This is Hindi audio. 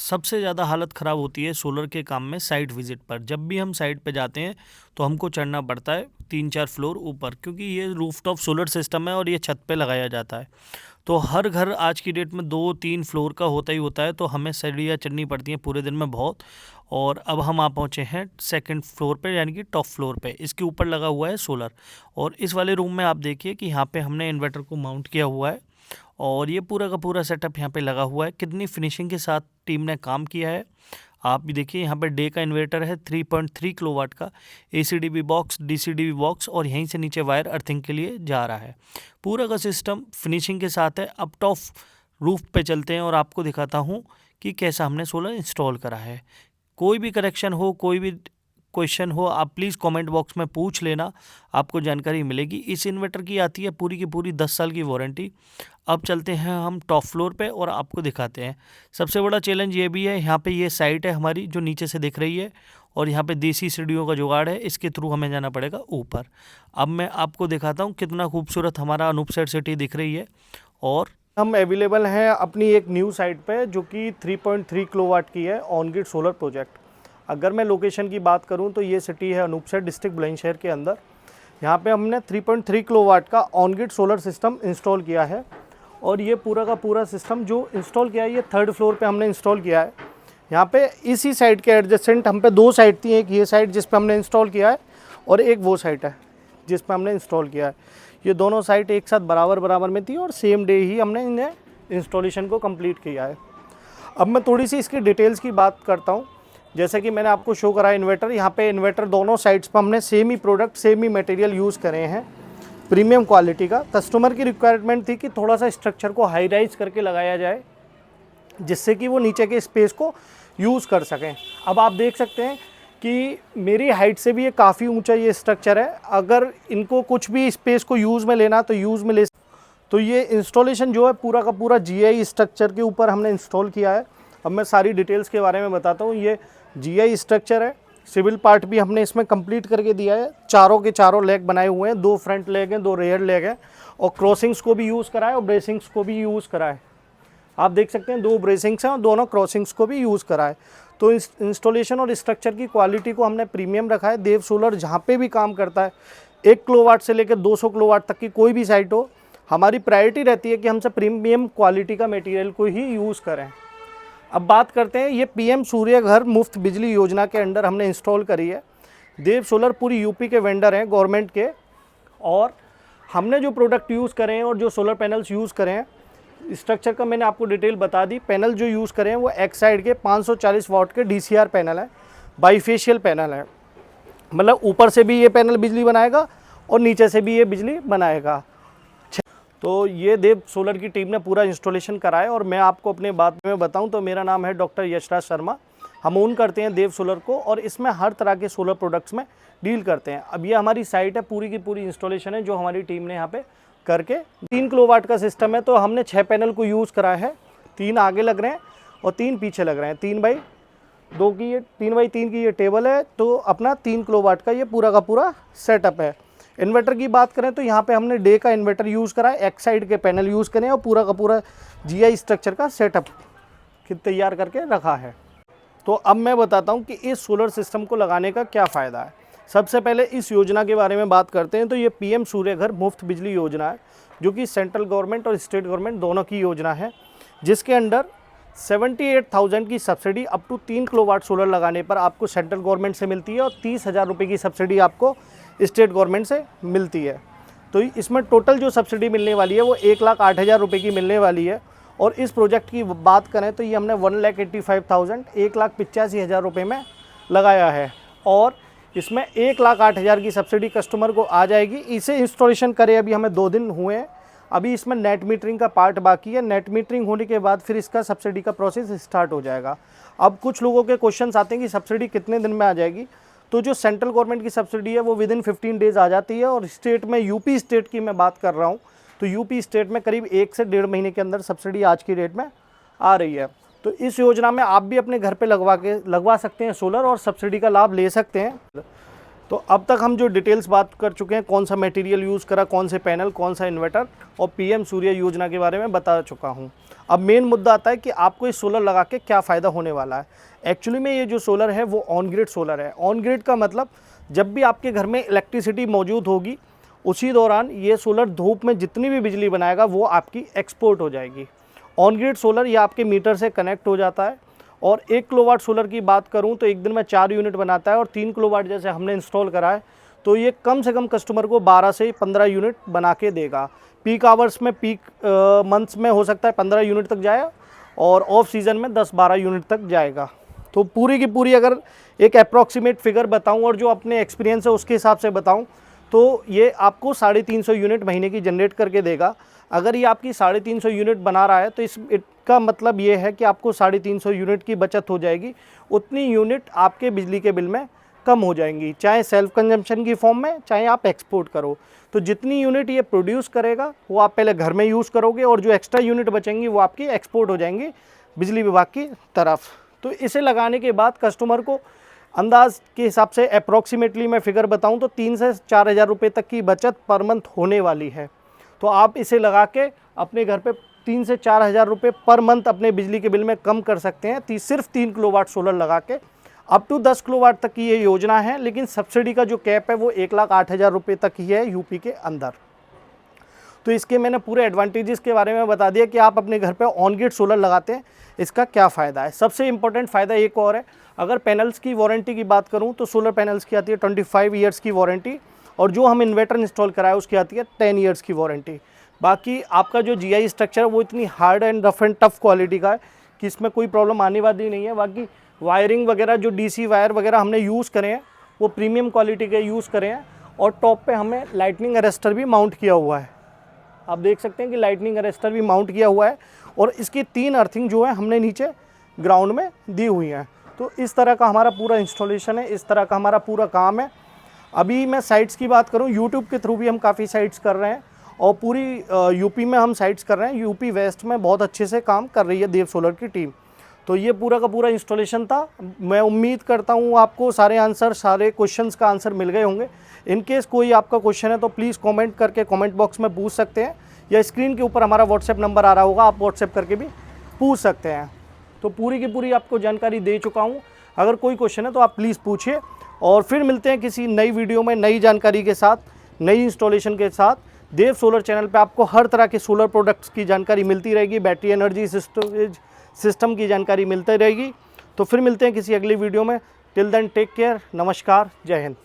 सबसे ज़्यादा हालत ख़राब होती है सोलर के काम में साइट विज़िट पर। जब भी हम साइट पे जाते हैं तो हमको चढ़ना पड़ता है 3-4 फ्लोर ऊपर, क्योंकि ये रूफटॉप सोलर सिस्टम है और ये छत पे लगाया जाता है। तो हर घर आज की डेट में 2-3 फ्लोर का होता ही होता है, तो हमें सीढ़ियाँ चढ़नी पड़ती हैं पूरे दिन में बहुत। और अब हम आ पहुँचे हैं सेकंड फ्लोर पे, यानी कि टॉप फ्लोर पे। इसके ऊपर लगा हुआ है सोलर, और इस वाले रूम में आप देखिए कि यहाँ पे हमने इन्वर्टर को माउंट किया हुआ है और ये पूरा का पूरा सेटअप यहाँ पे लगा हुआ है। कितनी फिनिशिंग के साथ टीम ने काम किया है आप भी देखिए। यहाँ पे डे का इन्वर्टर है 3.3 किलोवाट का, ACDB बॉक्स, DCDB बॉक्स, और यहीं से नीचे वायर अर्थिंग के लिए जा रहा है। पूरा का सिस्टम फिनिशिंग के साथ है। अब टॉप रूफ पे चलते हैं और आपको दिखाता हूँ कि कैसा हमने सोलर इंस्टॉल करा है। कोई भी करेक्शन हो, कोई भी क्वेश्चन हो, आप प्लीज़ कमेंट बॉक्स में पूछ लेना, आपको जानकारी मिलेगी। इस इन्वर्टर की आती है पूरी की पूरी 10 साल की वारंटी। अब चलते हैं हम टॉप फ्लोर पे और आपको दिखाते हैं। सबसे बड़ा चैलेंज ये भी है, यहाँ पे ये साइट है हमारी जो नीचे से दिख रही है, और यहाँ पे देसी सीढ़ियों का जुगाड़ है, इसके थ्रू हमें जाना पड़ेगा ऊपर। अब मैं आपको दिखाता हूँ कितना खूबसूरत हमारा अनूपसर सिटी दिख रही है। और हम अवेलेबल हैं अपनी एक न्यू साइट पे जो कि 3.3 किलोवाट की है, ऑन ग्रिड सोलर प्रोजेक्ट। अगर मैं लोकेशन की बात करूं तो ये सिटी है अनूपसर, डिस्ट्रिक्ट बुलंदशहर के अंदर। यहाँ पे हमने 3.3 किलोवाट का on grid solar system install किया है, और ये पूरा का पूरा सिस्टम जो इंस्टॉल किया है ये 3rd फ्लोर पे हमने इंस्टॉल किया है। यहाँ पे इसी साइड के एडजेसेंट हम पे 2 साइड थी, एक ये साइड जिस पे हमने इंस्टॉल किया है और एक वो साइड है जिस पे हमने इंस्टॉल किया है। ये दोनों साइट एक साथ बराबर बराबर में थी और सेम डे ही हमने इन्हें इंस्टॉलेशन को कंप्लीट किया है। अब मैं थोड़ी सी इसकी डिटेल्स की बात करता हूँ। जैसे कि मैंने आपको शो करा इन्वर्टर, यहाँ पे इन्वर्टर दोनों साइड्स पर हमने सेम ही प्रोडक्ट, सेम ही मटेरियल यूज़ करे हैं, प्रीमियम क्वालिटी का। कस्टमर की रिक्वायरमेंट थी कि थोड़ा सा स्ट्रक्चर को हाई राइज करके लगाया जाए, जिससे कि वो नीचे के स्पेस को यूज़ कर सकें। अब आप देख सकते हैं कि मेरी हाइट से भी ये काफ़ी ऊंचा ये स्ट्रक्चर है। अगर इनको कुछ भी स्पेस को यूज़ में लेना तो यूज़ में ले। तो ये इंस्टॉलेशन जो है पूरा का पूरा GI स्ट्रक्चर के ऊपर हमने इंस्टॉल किया है। अब मैं सारी डिटेल्स के बारे में बताता हूँ। ये GI स्ट्रक्चर है, सिविल पार्ट भी हमने इसमें कंप्लीट करके दिया है। चारों के चारों लेग बनाए हुए हैं, 2 फ्रंट लेग हैं, 2 रेयर लेग हैं, और क्रॉसिंग्स को भी यूज़ करा है और ब्रेसिंग्स को भी यूज़ करा है। आप देख सकते हैं 2 ब्रेसिंग्स हैं और दोनों क्रॉसिंग्स को भी यूज़ करा है। तो इस इंस्टॉलेशन और स्ट्रक्चर की क्वालिटी को हमने प्रीमियम रखा है। देव सोलर जहाँ पे भी काम करता है, 1 किलोवाट से लेकर 200 किलोवाट तक की कोई भी साइट हो, हमारी प्रायोरिटी रहती है कि हमसे प्रीमियम क्वालिटी का मटेरियल को ही यूज़ करें। अब बात करते हैं, ये PM सूर्य घर मुफ्त बिजली योजना के अंडर हमने इंस्टॉल करी है। देव सोलर पूरी यूपी के वेंडर हैं गवर्नमेंट के, और हमने जो प्रोडक्ट यूज़ करे हैं और जो सोलर पैनल्स यूज़ करें हैं, स्ट्रक्चर का मैंने आपको डिटेल बता दी। पैनल जो यूज़ करें हैं वो एक्साइड के 540 वाट के DCR पैनल है, बाईफेशियल पैनल है। मतलब ऊपर से भी ये पैनल बिजली बनाएगा और नीचे से भी ये बिजली बनाएगा। तो ये देव सोलर की टीम ने पूरा इंस्टॉलेशन कराया। और मैं आपको अपने बात में बताऊं तो मेरा नाम है डॉक्टर यशराज शर्मा। हम ओन करते हैं देव सोलर को, और इसमें हर तरह के सोलर प्रोडक्ट्स में डील करते हैं। अब ये हमारी साइट है, पूरी की पूरी इंस्टॉलेशन है जो हमारी टीम ने यहाँ पे करके। 3 किलोवाट का सिस्टम है, तो हमने 6 पैनल को यूज़ करा है। 3 आगे लग रहे हैं और 3 पीछे लग रहे हैं। 3x2 की ये 3x3 की ये टेबल है, तो अपना 3 किलोवाट का ये पूरा का पूरा सेटअप है। इन्वर्टर की बात करें तो यहाँ पे हमने डे का इन्वर्टर यूज़ करा है, एक्साइड के पैनल यूज़ करें, और पूरा का पूरा GI स्ट्रक्चर का सेटअप तैयार करके रखा है। तो अब मैं बताता हूँ कि इस सोलर सिस्टम को लगाने का क्या फ़ायदा है। सबसे पहले इस योजना के बारे में बात करते हैं। तो ये PM सूर्य घर मुफ्त बिजली योजना है, जो कि सेंट्रल गवर्नमेंट और स्टेट गवर्नमेंट दोनों की योजना है, जिसके अंडर 78,000 की subsidy up to 3 kilowatt solar लगाने पर आपको सेंट्रल गवर्नमेंट से मिलती है, और 30,000 रुपये की सब्सिडी आपको स्टेट गवर्नमेंट से मिलती है। तो इसमें टोटल जो सब्सिडी मिलने वाली है वो 1,08,000 रुपये की मिलने वाली है। और इस प्रोजेक्ट की बात करें तो ये हमने 1,85,000 1,85,000 रुपये में लगाया है, और इसमें 1,08,000 की सब्सिडी कस्टमर को आ जाएगी। इसे इंस्टॉलेशन करे अभी हमें 2 दिन हुए हैं। अभी इसमें नेट मीटरिंग का पार्ट बाकी है। नेट मीटरिंग होने के बाद फिर इसका सब्सिडी का प्रोसेस स्टार्ट हो जाएगा। अब कुछ लोगों के क्वेश्चंस आते हैं कि सब्सिडी कितने दिन में आ जाएगी। तो जो सेंट्रल गवर्नमेंट की सब्सिडी है वो विदिन 15 डेज़ आ जाती है, और स्टेट में यूपी स्टेट की मैं बात कर रहा हूँ तो यूपी स्टेट में करीब 1 से 1.5 महीने के अंदर सब्सिडी आज की डेट में आ रही है। तो इस योजना में आप भी अपने घर पे लगवा सकते हैं सोलर, और सब्सिडी का लाभ ले सकते हैं। तो अब तक हम जो डिटेल्स बात कर चुके हैं, कौन सा मटेरियल यूज़ करा, कौन से पैनल, कौन सा इन्वर्टर और पीएम सूर्य योजना के बारे में बता चुका हूं। अब मेन मुद्दा आता है कि आपको इस सोलर लगा के क्या फ़ायदा होने वाला है। एक्चुअली में ये जो सोलर है वो ऑन ग्रिड सोलर है। ऑन ग्रिड का मतलब जब भी आपके घर में इलेक्ट्रिसिटी मौजूद होगी उसी दौरान ये सोलर धूप में जितनी भी बिजली बनाएगा वो आपकी एक्सपोर्ट हो जाएगी। ऑन ग्रिड सोलर ये आपके मीटर से कनेक्ट हो जाता है और 1 किलोवाट सोलर की बात करूं तो एक दिन में 4 यूनिट बनाता है और 3 किलोवाट जैसे हमने इंस्टॉल करा है तो ये कम से कम कस्टमर को 12 से 15 यूनिट बना के देगा। पीक आवर्स में, पीक मंथ्स में हो सकता है 15 यूनिट तक जाए और ऑफ सीज़न में 10-12 यूनिट तक जाएगा। तो पूरी की पूरी अगर एक अप्रॉक्सीमेट फिगर बताऊं और जो अपने एक्सपीरियंस है उसके हिसाब से बताऊं तो ये आपको 350 यूनिट महीने की जनरेट करके देगा। अगर ये आपकी 350 यूनिट बना रहा है तो इसका मतलब ये है कि आपको 350 यूनिट की बचत हो जाएगी। उतनी यूनिट आपके बिजली के बिल में कम हो जाएंगी, चाहे सेल्फ कंजम्पशन की फॉर्म में, चाहे आप एक्सपोर्ट करो। तो जितनी यूनिट ये प्रोड्यूस करेगा वो आप पहले घर में यूज़ करोगे और जो एक्स्ट्रा यूनिट बचेंगी वो आपकी एक्सपोर्ट हो जाएंगी बिजली विभाग की तरफ। तो इसे लगाने के बाद कस्टमर को अंदाज के हिसाब से अप्रॉक्सीमेटली मैं फ़िगर बताऊं तो 3 से 4 हज़ार रुपये तक की बचत पर मंथ होने वाली है। तो आप इसे लगा के अपने घर पे 3 से 4 हज़ार रुपये पर मंथ अपने बिजली के बिल में कम कर सकते हैं सिर्फ 3 किलोवाट सोलर लगा के। अप टू 10 किलोवाट तक की ये योजना है, लेकिन सब्सिडी का जो कैप है वो 1,08,000 रुपये तक ही है यूपी के अंदर। तो इसके मैंने पूरे एडवांटेजेस के बारे में बता दिया कि आप अपने घर पे ऑन ग्रिड सोलर लगाते हैं इसका क्या फ़ायदा है। सबसे इम्पोर्टेंट फ़ायदा एक और है, अगर पैनल्स की वारंटी की बात करूं तो सोलर पैनल्स की आती है 25 ईयर्स की वारंटी और जो हम इन्वर्टर इंस्टॉल कराए उसकी आती है 10 ईयर्स की वारंटी। बाकी आपका जो जीआई स्ट्रक्चर है वो इतनी hard and rough and tough quality का है कि इसमें कोई प्रॉब्लम आने वाली नहीं है। बाकी वायरिंग वगैरह जो डीसी वायर वगैरह हमने यूज़ करे हैं वो प्रीमियम क्वालिटी के यूज़ करे हैं और टॉप पे हमें लाइटनिंग अरेस्टर भी माउंट किया हुआ है। आप देख सकते हैं कि लाइटनिंग अरेस्टर भी माउंट किया हुआ है और इसकी 3 अर्थिंग जो है हमने नीचे ग्राउंड में दी हुई हैं। तो इस तरह का हमारा पूरा इंस्टॉलेशन है, इस तरह का हमारा पूरा काम है। अभी मैं साइट्स की बात करूं, यूट्यूब के थ्रू भी हम काफ़ी साइट्स कर रहे हैं और पूरी यूपी में हम साइट्स कर रहे हैं। यूपी वेस्ट में बहुत अच्छे से काम कर रही है देव सोलर की टीम। तो ये पूरा का पूरा इंस्टॉलेशन था। मैं उम्मीद करता हूँ आपको सारे क्वेश्चंस का आंसर मिल गए होंगे। इन केस कोई आपका क्वेश्चन है तो प्लीज़ कमेंट करके कमेंट बॉक्स में पूछ सकते हैं या स्क्रीन के ऊपर हमारा व्हाट्सएप नंबर आ रहा होगा, आप व्हाट्सएप करके भी पूछ सकते हैं। तो पूरी की पूरी आपको जानकारी दे चुका हूँ। अगर कोई क्वेश्चन है तो आप प्लीज़ पूछिए और फिर मिलते हैं किसी नई वीडियो में नई जानकारी के साथ, नई इंस्टॉलेशन के साथ। देव सोलर चैनल पे आपको हर तरह के सोलर प्रोडक्ट्स की जानकारी मिलती रहेगी, बैटरी एनर्जी सिस्टम की जानकारी मिलती रहेगी। तो फिर मिलते हैं किसी अगली वीडियो में। टिल देन टेक केयर, नमस्कार, जय हिंद।